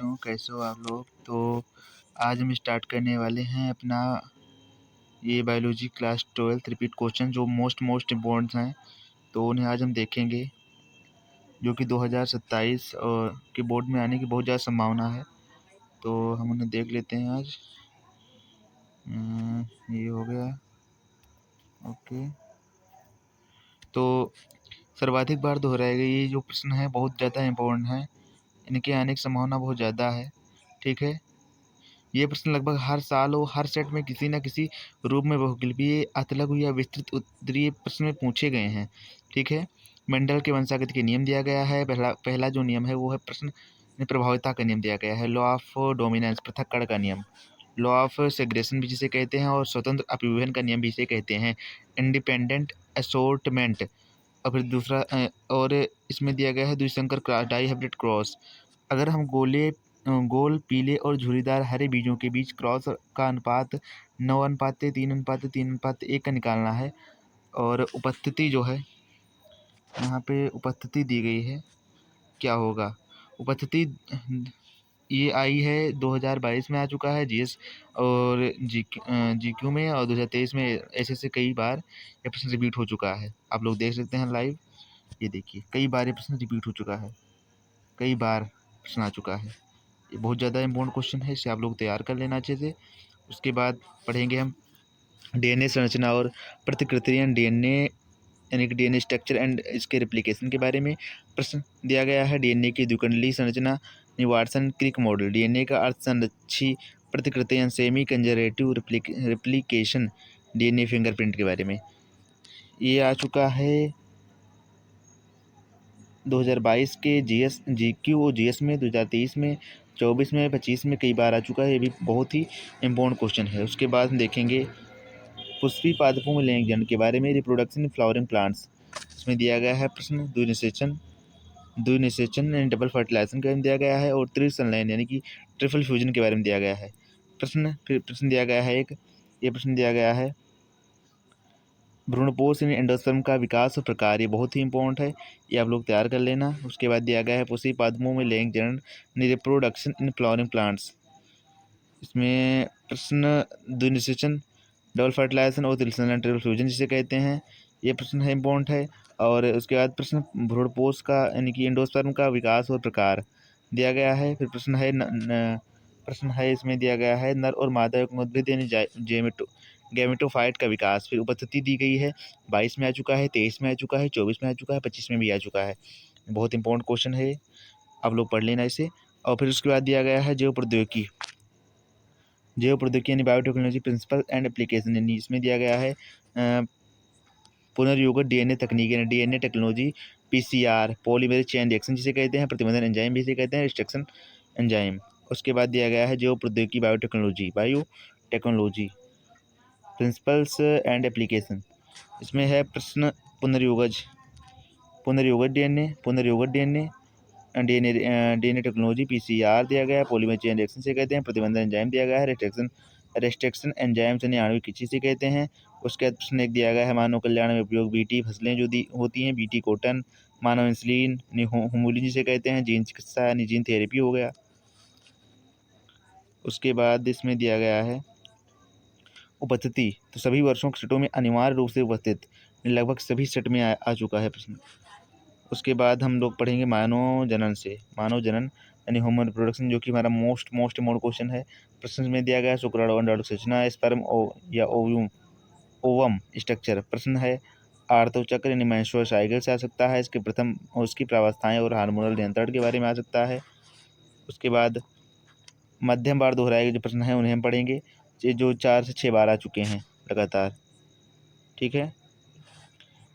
बच्चों, कैसे हो आप लोग? तो आज हम स्टार्ट करने वाले हैं अपना ये biology class 12th repeat question जो मोस्ट इम्पोर्टेंट हैं। तो उन्हें आज हम देखेंगे, जो कि 2027 के बोर्ड में आने की बहुत ज़्यादा संभावना है। तो हम उन्हें देख लेते हैं आज। ये हो गया। ओके, तो सर्वाधिक बार दोहराए गए ये जो प्रश्न है बहुत ज़्यादा इम्पोर्टेंट है, इनके आने की संभावना बहुत ज़्यादा है। ठीक है, ये प्रश्न लगभग हर साल और हर सेट में किसी न किसी रूप में बहुकल्पीय, अतलघु या विस्तृत उत्तरीय प्रश्न में पूछे गए हैं। ठीक है, मेंडल के वंशागति के नियम दिया गया है। पहला जो नियम है वो है प्रश्न में प्रभाविता का नियम दिया गया है। लॉ ऑफ डोमिनेंस, पृथक्करण का नियम। लॉ ऑफ सेग्रेशन भी जिसे कहते हैं, और स्वतंत्र अपविभजन का नियम भी इसे कहते हैं। Independent assortment. और फिर दूसरा और इसमें दिया गया है द्विसंकर क्रॉस, डाइहाइब्रिड क्रॉस। अगर हम गोल पीले और झुर्रीदार हरे बीजों के बीच क्रॉस का अनुपात 9:3:3:3:1 का निकालना है, और उपस्थिति जो है यहाँ पे उपस्थिति दी गई है, क्या होगा उपस्थिति। ये आई है 2022 में आ चुका है जीएस और जीक्यू में, और 2023 में ऐसे कई बार ये प्रश्न रिपीट हो चुका है। आप लोग देख सकते हैं लाइव। ये देखिए, कई बार ये प्रश्न रिपीट हो चुका है, कई बार प्रश्न आ चुका है। ये बहुत ज़्यादा इम्पोर्टेंट क्वेश्चन है, इसे आप लोग तैयार कर लेना अच्छे से। उसके बाद पढ़ेंगे हम डीएनए संरचना और प्रतिकृतियाँ, डीएनए यानी कि डीएनए स्ट्रक्चर एंड इसके रिप्लिकेशन के बारे में प्रश्न दिया गया है। डीएनए की द्विकुंडलीय संरचना, वाटसन क्रिक मॉडल। डीएनए का अर्थ संरक्षी प्रतिकृतियाँ, semi conservative replication, DNA fingerprint के बारे में। ये आ चुका है 2022 के जीएस, जीक्यू और जीएस में, 2023 में, 24 में, 25 में कई बार आ चुका है। ये भी बहुत ही इम्पोर्टेंट क्वेश्चन है। उसके बाद हम देखेंगे पुष्पी पादपों में लैंगिक जनन के बारे में, रिप्रोडक्शन इन फ्लावरिंग प्लांट्स। इसमें दिया गया है प्रश्न द्विनिषेचन एंड डबल फर्टिलाइजेशन के बारे में दिया गया है, और त्रिसंलयन यानी कि ट्रिपल फ्यूजन के बारे में दिया गया है। प्रश्न दिया गया है ये प्रश्न दिया गया है भ्रूणपोष यानी एंडोस्पर्म का विकास और प्रकार। ये बहुत ही इंपॉर्टेंट है, ये आप लोग तैयार कर लेना। उसके बाद दिया गया है पुष्पी पादपों में लैंगिक जनन, रिप्रोडक्शन इन फ्लावरिंग प्लांट्स। इसमें प्रश्न द्विनिषेचन, डबल फर्टिलाइजेशन और त्रिसंलयन, ट्रिपल फ्यूजन जिसे कहते हैं, ये प्रश्न है इम्पोर्टेंट है। और उसके बाद प्रश्न भ्रूणपोष का यानी कि एंडोस्पर्म का विकास और प्रकार दिया गया है। फिर प्रश्न है इसमें दिया गया है नर और मादा युग्मोद्भिद यानी गैमेटोफाइट का विकास। फिर उपस्थिति दी गई है 22 में आ चुका है, 23 में आ चुका है, 24 में आ चुका है, 25 में भी आ चुका है। बहुत इंपॉर्टेंट क्वेश्चन है, आप लोग पढ़ लेना इसे। और फिर उसके बाद दिया गया है जैव प्रौद्योगिकी यानी बायोटेक्नोलॉजी प्रिंसिपल एंड एप्लीकेशन, यानी इसमें दिया गया है पुनर्योगत डीएनए तकनीक यानी DNA technology, PCR, polymerase chain reaction जिसे कहते हैं, प्रतिबंधन एंजाइम भी इसे कहते हैं, रिस्ट्रिक्शन एंजाइम। उसके बाद दिया गया है जैव प्रौद्योगिकी बायोटेक्नोलॉजी प्रिंसिपल्स एंड एप्लीकेशन। इसमें है प्रश्न पुनर्योगत डीएनए डीएनए टेक्नोलॉजी, पीसीआर दिया गया है, पॉलीमरेज चेन रिएक्शन से कहते हैं, प्रतिबंधन एंजाइम दिया गया है, रेस्ट्रिक्शन एंजाइम यानी आणविक किसी से कहते हैं। उसके बाद प्रश्न एक दिया गया है मानव कल्याण में उपयोग बीटी फसलें जो होती हैं, बीटी कॉटन, मानव इंसुलिन होमुलिन जिसे कहते हैं, जीन चिकित्सा यानी जीन थेरेपी हो गया। उसके बाद इसमें दिया गया है उपस्थिति, तो सभी वर्षों के सेटों में अनिवार्य रूप से उपस्थित, लगभग सभी सेट में आ चुका है प्रश्न। उसके बाद हम लोग पढ़ेंगे मानव जनन यानी ह्यूमन रिप्रोडक्शन, जो कि हमारा मोस्ट इम्पोर्टेंट क्वेश्चन है। प्रश्न में दिया गया है शुक्राणु अंडाणु संरचना, स्पर्म या ओवम स्ट्रक्चर। प्रश्न है आर्तचक्र यानी मेंस्ट्रुअल साइकिल से आ सकता है, इसके प्रथम और उसकी प्रावस्थाएं और हार्मोनल नियंत्रण के बारे में आ सकता है। उसके बाद मध्यम बार दोहराए गए जो प्रश्न हैं उन्हें हम पढ़ेंगे, जो 4 से 6 बार आ चुके हैं लगातार। ठीक है,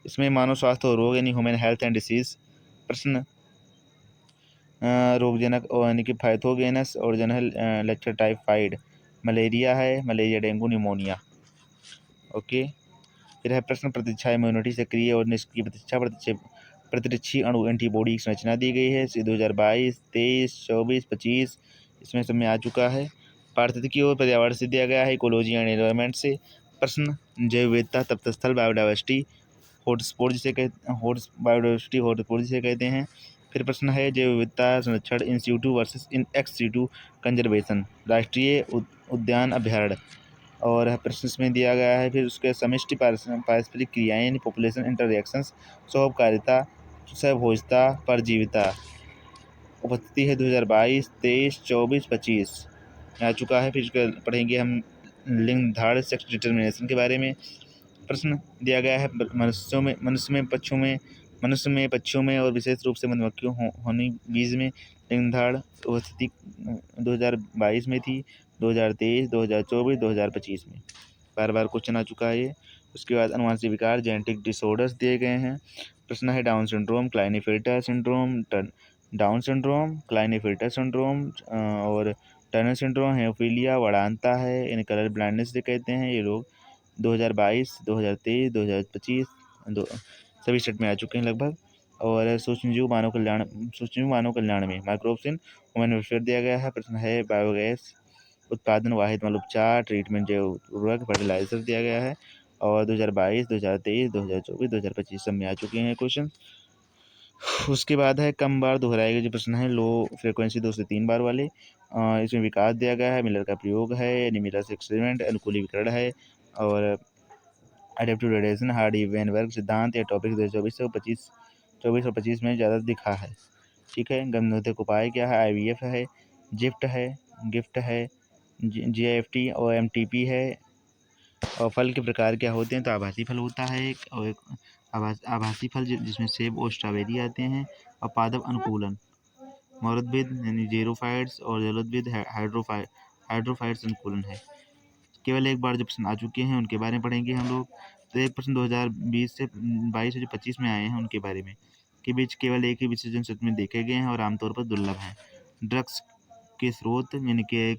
इसमें मानव स्वास्थ्य और रोग यानी ह्यूमन हेल्थ एंड डिसीज। प्रश्न रोगजनक यानी कि पैथोजेनस ओरिजिनल लेक्चर टाइफाइड, मलेरिया है, मलेरिया, डेंगू, निमोनिया। ओके, फिर है प्रश्न प्रतिरक्षा इम्यूनिटी, सक्रिय और निष्क्रिय प्रतिरक्षी अणु एंटीबॉडी की संरचना दी गई है। 2022, 23, 24, 25 इसमें सब में आ चुका है। पारिस्थितिकी और पर्यावरण से दिया गया है, इकोलॉजी एंड एनवायरनमेंट से। प्रश्न जैव विविधता, तप्तस्थल, बायोडाइवर्सिटी हॉटस्पॉट जिसे कहते हैं, हॉटस्पॉट जिसे कहते हैं। फिर प्रश्न है जैव विविधता संरक्षण इन situ वर्सेस इन एक्स situ कंजर्वेशन, राष्ट्रीय उद्यान अभ्यारण्य। और प्रश्न इसमें दिया गया है फिर उसके समष्टि पारस्परिक क्रियाएं, पॉपुलेशन इंटरैक्शंस, स्वकार्यता, सहभोजता, परजीविता। उपस्थिति है 2022, 23, 24, 25 आ चुका है। फिर उसके पढ़ेंगे हम लिंग निर्धारण सेक्स डिटर्मिनेशन के बारे में। प्रश्न दिया गया है मनुष्य में पक्षियों में और विशेष रूप से मधुमक्खियों होनी बीज में लिंग निर्धारण उपस्थिति 2022 में थी, 2023, 2024, 2025 में। बार बार क्वेश्चन आ चुका है ये। उसके बाद अनुवांशिक विकार जेनेटिक डिसऑर्डर्स दिए गए हैं। प्रश्न है Down syndrome, Klinefelter syndrome, Down syndrome, Klinefelter syndrome और टर्नर सिंड्रोम, हेमोफीलिया, वड़ानता है, इन कलर ब्लाइंडनेस से कहते हैं। ये लोग 2022, 2023, 2025 सभी सेट में आ चुके हैं लगभग। और सूक्ष्मजीव मानव कल्याण में माइक्रोब्स इन ह्यूमन वेलफेयर दिया गया है। प्रश्न है बायोगैस उत्पादन, वाहिद मल उपचार, ट्रीटमेंट, जैव उर्वरक, फर्टिलाइजर दिया गया है। और 2022, 2023, 2024, 2025 सब में आ चुके हैं क्वेश्चन। उसके बाद है कम बार दोहराए गए जो प्रश्न है लो फ्रिक्वेंसी 2 से 3 बार वाले। इसमें विकास दिया गया है, मिलर का प्रयोग है, न्यूमेरस एक्सपेरिमेंट, अनुकूलीकरण है और एडेप्टिव रेडिएशन, हार्डी वेनबर्ग सिद्धांत या टॉपिक 2024 और 25 में ज़्यादा दिखा है। ठीक है। गंधोदक उपाय क्या है, IVF है, गिफ्ट है, GIFT और MTP है। और फल के प्रकार क्या होते हैं, तो आभासी फल होता है एक, और एक आभासी फल जिसमें सेब और स्ट्रॉबेरी आते हैं। और पादप अनुकूलन, मोरोद्भिद यानी जेरोफाइट्स और जलोद्भिद हाइड्रोफाइट्स अनुकूलन है। केवल एक बार जो प्रश्न आ चुके हैं उनके बारे में पढ़ेंगे हम लोग। तो एक प्रश्न 2020 से 22 से जो 25 में आए हैं उनके बारे में के बीच केवल एक ही विसर्जन सच में देखे गए हैं और आमतौर पर दुर्लभ हैं। ड्रग्स के स्रोत यानी कि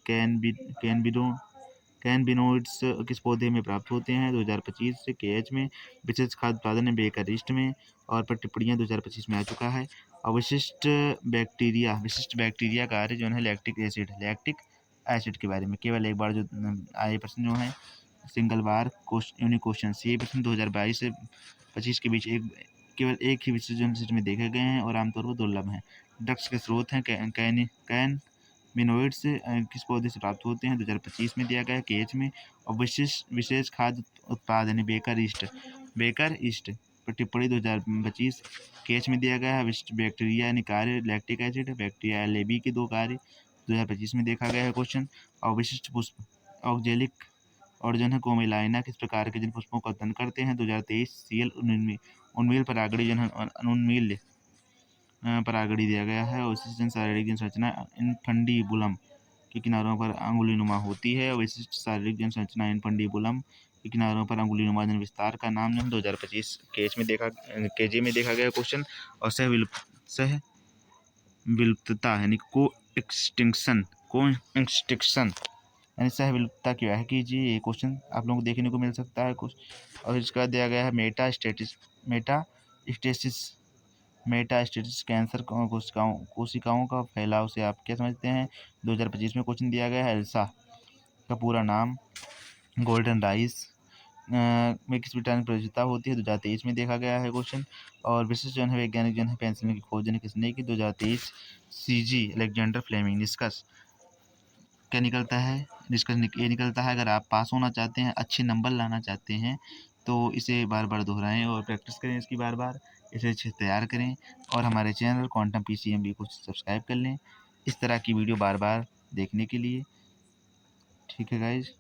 कैनबिनोइड्स किस पौधे में प्राप्त होते हैं, 2025 से KH में। विशेष खाद्य उत्पादन है बेकर ईस्ट में। और पर टिप्पणियाँ 2025 में आ चुका है। और विशिष्ट बैक्टीरिया कार्य जो है लैक्टिक एसिड के बारे में केवल एक बार जो आए प्रश्न जो हैं सिंगल बार यूनिक क्वेश्चन। ये प्रश्न 2022 से 25 के बीच केवल एक ही विसर्जन में देखे गए हैं और आमतौर पर दुर्लभ हैं। ड्रग्स के स्रोत हैं कैनबिनोइड्स किस पौधे से प्राप्त होते हैं, 2025 में दिया गया है KH में। और विशेष खाद्य उत्पाद यानी बेकर ईस्ट पर टिप्पणी 2025 KH में दिया गया है। विशिष्ट बैक्टीरिया यानी कार्य लैक्टिक एसिड, बैक्टीरिया LAB के 2 कार्य 2025 में देखा गया है क्वेश्चन। और विशिष्ट पुष्प ऑक्जेलिक और जो है कोमेलाइना किस प्रकार के जिन पुष्पों का उत्पन्न करते हैं, 2023 CL उन्मील परागड़ी जो है अनुन्मील परागड़ी दिया गया है। और विशिष्ट शारीरिक जनसंरचना इनफंडीबुलम के किनारों पर अंगुलीनुमा होती है। और विशिष्ट शारीरिक जनसंरचना इनफंडीबुलम के किनारों पर अंगुलीनुमा जन विस्तार का नाम जो 2025 KG में देखा गया क्वेश्चन। और सह विलुप्तता यानी को एक्सटिंक्शन यानी सह विलुप्तता क्या है कीजिए, ये क्वेश्चन आप लोगों को देखने को मिल सकता है कुछ। और इसका दिया गया है मेटास्टेटिस कैंसर कोशिकाओं का फैलाव से आप क्या समझते हैं, 2025 में क्वेश्चन दिया गया है। एल्सा का पूरा नाम गोल्डन राइस में किस विटामिन की प्रयोज्यता होती है, 2023 में देखा गया है क्वेश्चन। और विशिष्ट जो है वैज्ञानिक जो है पेंसिलिन की खोज किसने की, 2023 CG अलेक्जेंडर फ्लेमिंग। निष्कर्ष क्या निकलता है, ये निकलता है अगर आप पास होना चाहते हैं, अच्छे नंबर लाना चाहते हैं तो इसे बार बार दोहराएं और प्रैक्टिस करें इसकी बार बार, इसे अच्छे तैयार करें। और हमारे चैनल क्वांटम PCMB को सब्सक्राइब कर लें इस तरह की वीडियो बार बार देखने के लिए। ठीक है गाइज,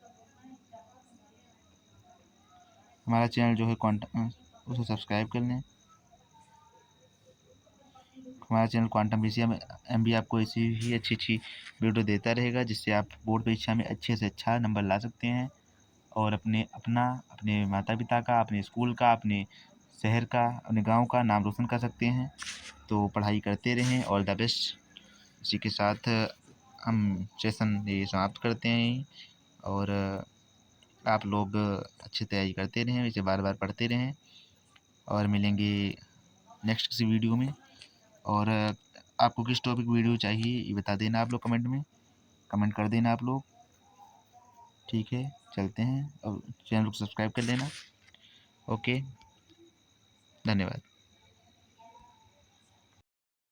हमारा चैनल जो है क्वांटम उसे सब्सक्राइब कर लें। हमारा चैनल क्वांटम PCMB आपको ऐसी ही अच्छी वीडियो देता रहेगा जिससे आप बोर्ड परीक्षा में अच्छे से अच्छा नंबर ला सकते हैं और अपने माता पिता का, अपने स्कूल का, अपने शहर का, अपने गांव का नाम रोशन कर सकते हैं। तो पढ़ाई करते रहें, ऑल द बेस्ट। इसी के साथ हम सेशन ये समाप्त करते हैं। और आप लोग अच्छी तैयारी करते रहें, इसे बार बार पढ़ते रहें और मिलेंगे नेक्स्ट किसी वीडियो में। और आपको किस टॉपिक वीडियो चाहिए ये बता देना, आप लोग कमेंट कर देना आप लोग। ठीक है, चलते हैं और चैनल को सब्सक्राइब कर लेना। ओके, धन्यवाद।